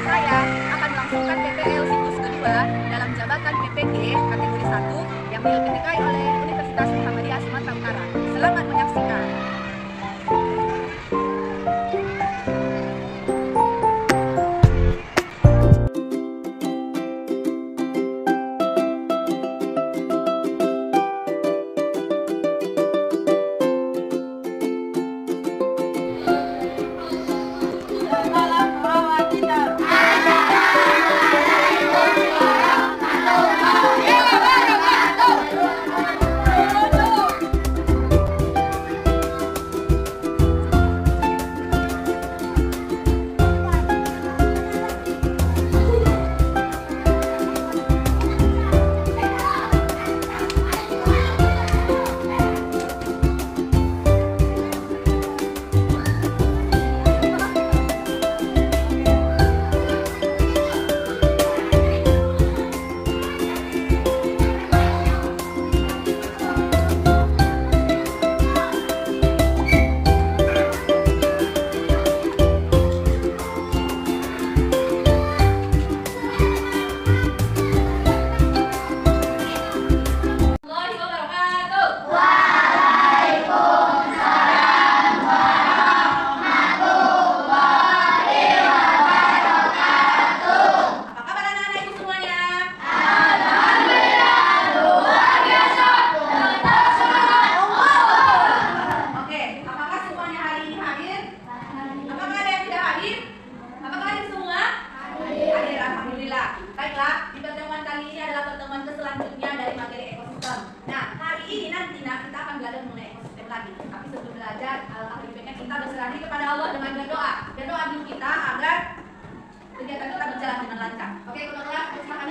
Saya akan melangsungkan PPL siklus kedua dalam jabatan PPG kategori 1 yang dipetekai oleh Universitas Muhammadiyah Sumatera Utara. Selamat menyaksikan. Baiklah, di pertemuan kali ini adalah pertemuan selanjutnya dari materi ekosistem. Nah, hari ini nanti kita akan belajar mengenai ekosistem lagi. Tapi sebelum belajar, alangkah lebih baiknya kita berserah diri kepada Allah dengan berdoa. Dan doa dulu kita agar kegiatan kita berjalan dengan lancar. Oke, ketua kelas, silakan.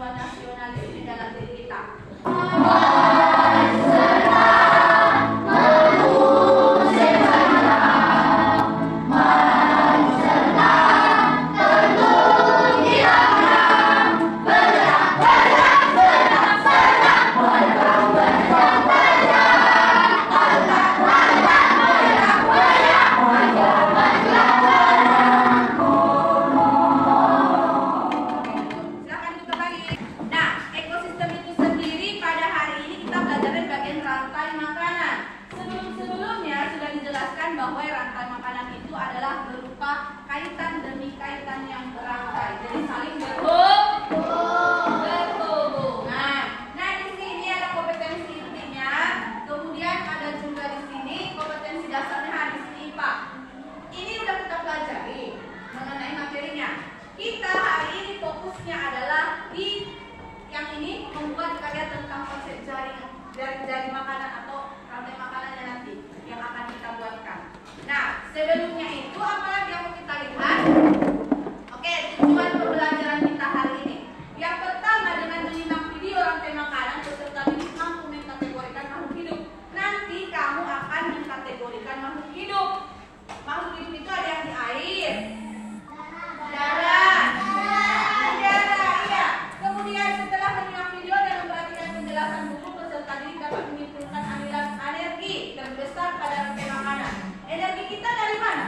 Nasionalis di dalam diri kita. Bahwa rantai makanan itu adalah berupa kaitan demi kaitan yang berangkai, jadi saling berhubungan. Nah, di sini ada kompetensi intinya, kemudian ada juga di sini kompetensi dasarnya, di sini IPA. Ini udah kita pelajari mengenai materinya. Kita hari ini fokusnya adalah di yang ini, membuat karya tentang konsep jari makanan atau rantai makanannya nanti yang akan kita buatkan. Nah, sebelumnya itu apalagi yang mau kita lihat? Oke, tujuan pembelajaran kita hari ini. Yang pertama, dengan menyimak video rantai makanan, peserta didik mampu mengkategorikan makhluk hidup. Nanti kamu akan mengkategorikan makhluk hidup. Makhluk hidup itu ada yang di air, darat, iya. Kemudian setelah menyimak video dan memperhatikan penjelasan buku, peserta didik dapat menyimpulkan aliran energi terbesar pada rantai makanan. Energi kita dari mana?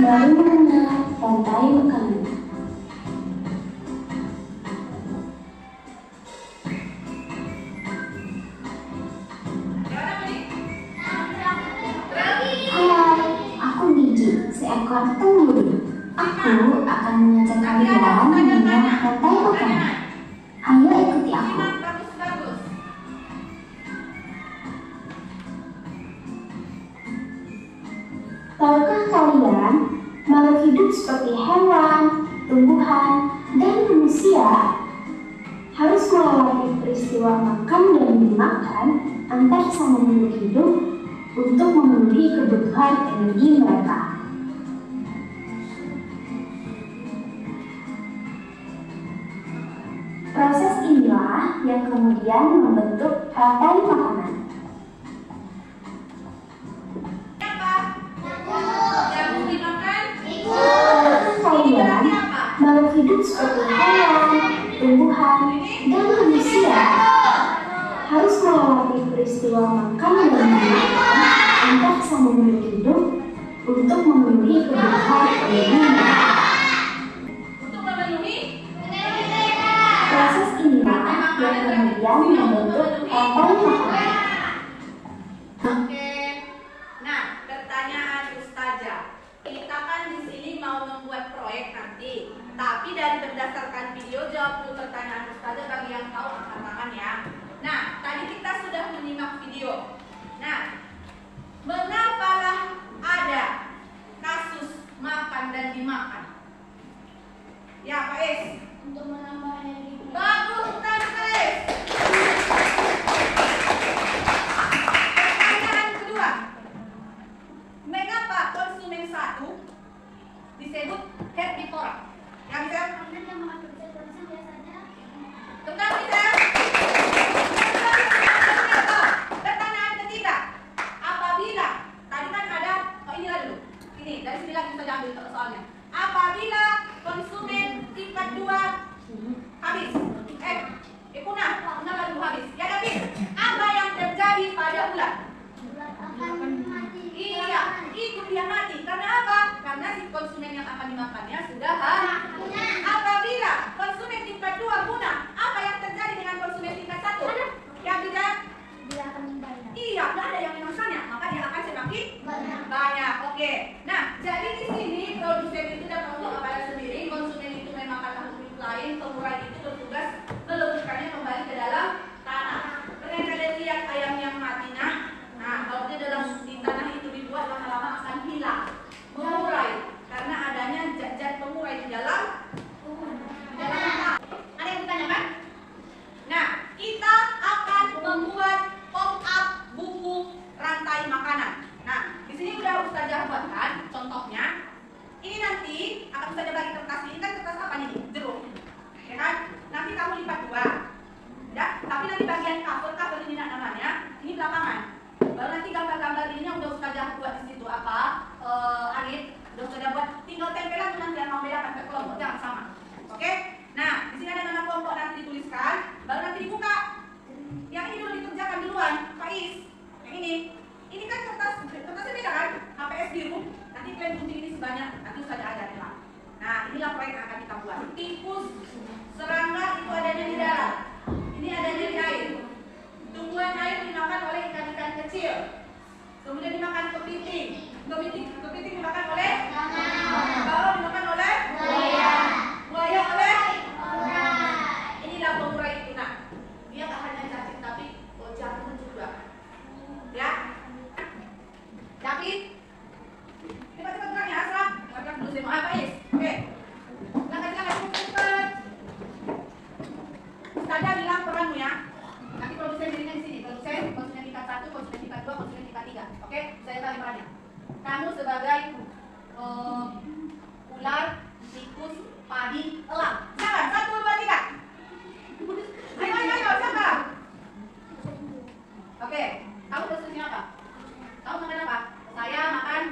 baru mengenal rantai makanan. Hai, aku Gigi, seekor penghuni. Aku akan mengajak kalian mengenal rantai makanan. Ayo ikuti aku. Tahukah kalian, makhluk hidup seperti hewan, tumbuhan, dan manusia harus melewati peristiwa makan dan dimakan antar sama makhluk hidup untuk memenuhi kebutuhan energi mereka. Proses inilah yang kemudian membentuk rantai makanan. Kalian, makhluk hidup seperti hewan, tumbuhan, dan manusia harus melewati peristiwa makan dan dimakan antar sama makhluk hidup untuk memenuhi kebutuhan energi mereka. Proses inilah yang kemudian membentuk rantai makanan. Oke. Nah, pertanyaan Ustazah. Kita kan di sini mau membuat proyek nanti. Tapi dari berdasarkan video jawab dulu pertanyaan Ustazah bagi yang tahu angkat tangan ya. Nah, tadi kita sudah menyimak video. Nah, mengapalah ada kasus makan dan dimakan? Ya, Pak Is. Untuk menambah energi. Bagus, Tante. Pertanyaan kedua. Mengapa konsumen satu disebut herbivora? Yang bisa? Yang makan bersama biasanya. Tentang bisa? Pertanyaan ketiga. Apabila tadi kan ada, inilah dulu. Ini dari sini lagi kita ambil soalnya. Apabila konsumen tingkat 2 habis, punah lalu habis. Ya David, apa yang terjadi pada ular? Ular akan mati. Iya, itu dia mati. Karena apa? Karena si konsumen yang akan dimakannya sudah punah. Apabila konsumen tingkat 2 punah, apa yang terjadi dengan konsumen tingkat 1? Yang tidak? Dia akan banyak. Iya, tidak ada yang memakannya, maka dia akan semakin banyak. Oke. Nah, jadi di sini produsen itu dapat untuk kepada sendiri, konsumen itu memakan makhluk hidup lain, pemurah itu bertugas meleburkannya kembali ke dalam tanah. Pernah kalian lihat ayam yang mati? Nah, kalau dia dalam di tanah itu dibuat lama-lama akan hilang, mengurai karena adanya zat-zat pengurai di dalam tanah. Ada yang ditanyakan? Nah, kita akan membuat pop-up buku rantai makanan. Nah, di sini udah Ustazah buatkan contohnya. Ini nanti akan Ustazah bagi kertas ini kan kertas apa nih? Jeruk. Ya kan? Nanti kamu lipat 2. Ya, tapi nanti bagian cover ini namanya, ini belakangan. Baru nanti gambar-gambar ini yang udah Ustazah buat di situ apa? Arif, udah Ustazah buat, tinggal tempelan nanti yang mau bedakan per kelompok, jangan sama. Oke? Nah, di sini ada nama kelompok nanti dituliskan, baru nanti dibuka. Yang ini dulu dikerjakan duluan, Faiz. Yang ini. Ini kan kertasnya beda kan? HPS biru. Nanti kalian gunting ini sebanyak, nanti Ustazah ajarin lah. Nah, inilah proyek yang akan kita buat. Tikus, serangga itu adanya di darat. Ini adanya di air. Tumbuhan air dimakan oleh ikan-ikan kecil. Kemudian dimakan kepiting. Kepiting dimakan oleh bawal dimakan oleh buaya oleh inilah pengurai itu. Nah, dia tak hanya cacing tapi jamur juga. Ya. Tapi cepat-cepat geraknya Asraf. Gerak dulu saya mau apa Is? Oke. Silakan cepat. Ustazah bilang peranmu ya. Nanti produsen dirinya di sini. Konsumen tingkat 1, konsumen tingkat 2, konsumen tingkat 3. Oke? Saya bagi perannya. Kamu sebagai ular, tikus, padi, elang. Siapa? 1, 2, 3. Ayo, siapa? Oke. Kamu konsumennya apa? Kamu makan apa? Saya makan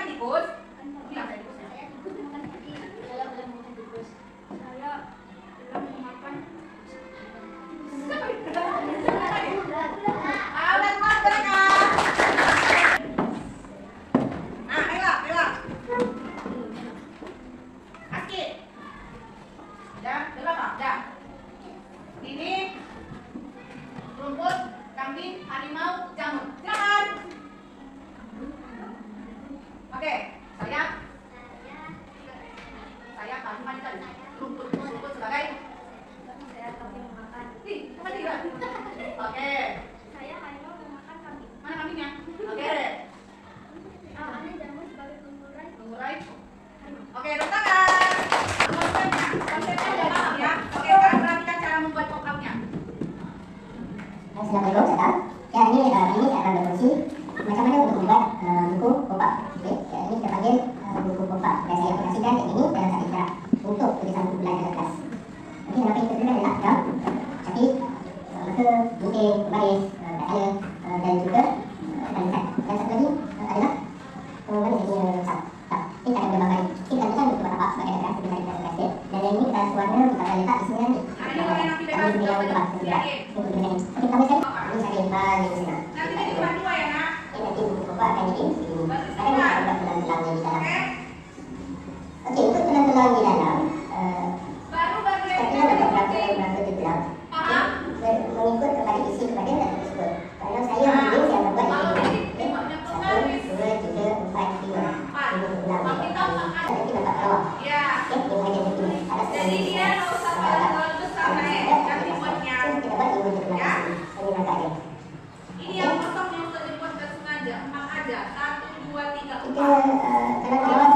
tikus. Bilang saya tikus. Saya makan. Ayo, mereka. Nah, ayolah. apa? Cuma dicari rumput sebagai Saya kambing memakan. nih, apa dia? Oke, Saya Hayo memakan kambing. mana kambingnya? Oke, Ada jamur sebagai pengurai. mengurai. Oke, tepuk tangan. Konsepnya udah paham ya. Oke, sekarang perhatikan cara membuat pop-up-nya. Assalamualaikum, saya tahu. Ya, ini saya akan berfungsi macam mana untuk membuat buku pop-up. Oke, ya, ini kita panggil buku pop-up. Dan saya aplikasikan yang ini dalam satu cara untuk tulisan buku belajar kelas. Nanti nama yang kedua adalah drum, tapi maka gunting, baris, tanda, dan juga tanda. Dan satu lagi adalah mana ini sub. Ini kita akan kembangkan. Kita akan buku pop-up sebagai daerah kita cari dalam kelas. Dan yang ini kita warna kita akan letak di sini nanti. Kami beri yang untuk tidak untuk dengan ini. Oke, kami sekali. Ini saya limpah di sini. Nanti jadi cuma dua ya, nak. Ini nanti buku pop-up akan jadi ini. Sekarang kita akan buat tulang-tulangnya di dalam. Oke. Oke, untuk tulang-tulang di dalam, Baru saya yang kira ada beberapa penting. tulang tulang Paham? mengikut kepada isi kepada dan tersebut. Kalau saya mungkin saya membuat Kalau ini. ini Oke, tembaknya 1, pengaris. 2, 3, 4, 5. Ini tulang. Kalau kita makan. Nanti dapat bawah. Ya. Oke, ini bagian ini. Ada Jadi dia nggak usah terlalu besar nih. Nanti buatnya. Kita buat ini untuk tulang Ya. di sini. Ini langkah aja. Ini yang kosong yang usah dibuat nggak sengaja. 4 aja. 1, 2, 3, Kita 4. karena bawah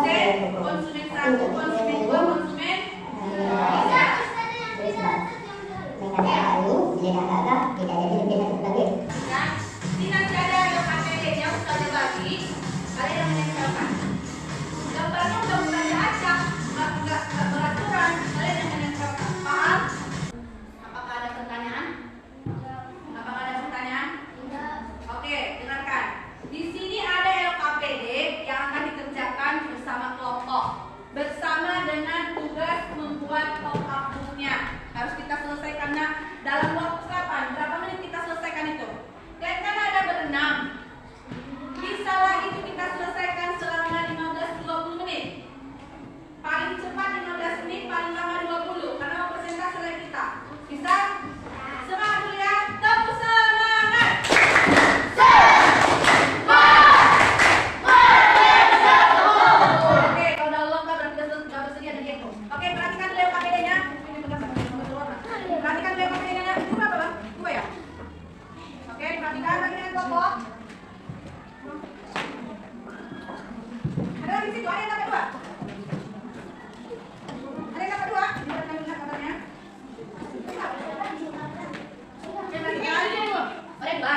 Konsumen 1, konsumen 2, konsumen 3. terus mengenai hal ini jadi agak-agak tidak jadi lebih satu lagi. Ya. Ini nanti ada KPD-nya sudah dibagi. Kalian yang menempelkan. Gambarnya udah mulai diacak. Nggak beraturan. Kalian yang menempelkan. Paham? Apakah ada pertanyaan? Apakah ada pertanyaan? Oke, dengarkan. Di sini ada LKPD yang akan dikerjakan bersama kelompok. Bersama dengan tugas membuat pop-up book-nya. Harus kita selesaikan dalam waktu kapan? Berapa menit kita selesaikan itu? Kalian kan ada berenam. Bisalah itu kita selesaikan selama 15-20 menit. Paling cepat 15 menit, paling lama 20. Karena persentase dari kita. Bisa? Semangat dulu ya. Tepuk semangat. Oke, kalau udah lengkap berarti sudah bersedia dari itu. Oke, perhatikan dulu KPD-nya. Ini perhatikan dulu KPD-nya. Itu berapa, Bang? 2 ya? Oke, perhatikan lagi dengan kelompok. Ada lagi di situ, ada yang dapat 2? Ada yang dapat 2? Ini akan lihat kabarnya. Oke, perhatikan. Ada 2.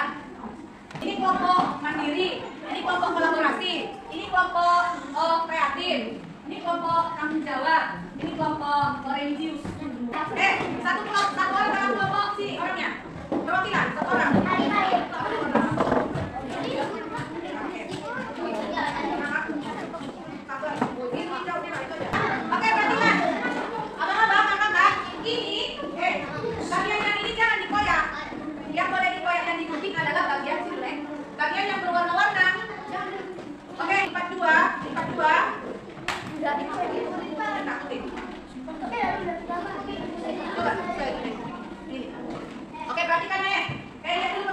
Ini kelompok mandiri, ini kelompok kolaborasi, ini kelompok kreatif, ini kelompok tanggung jawab, ini kelompok religius. Satu orang dalam kelompok sini orangnya. Perwakilan, satu orang. Oke, perhatikan. Abang-abang, kakak-kakak, ini, bagian yang ini jangan dikoyak. Yang boleh dikoyak dan digunting adalah bagian silek. Bagian yang berwarna-warna. Oke, 42. Coba, ini. Oke, perhatikan, Nek. Lihat dulu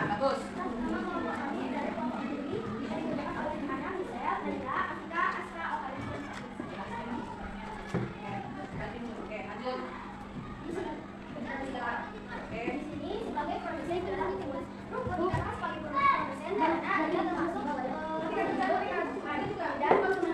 bagus. Nama kelompok kami dari kelompok Juli yang digunakan oleh anak Michelle, Naila, Afika, Asra, Okalipun. Oke, lanjut. Oke. Di sini sebagai produsen adalah Timus. Dikatakan sebagai produsen karena dia termasuk dan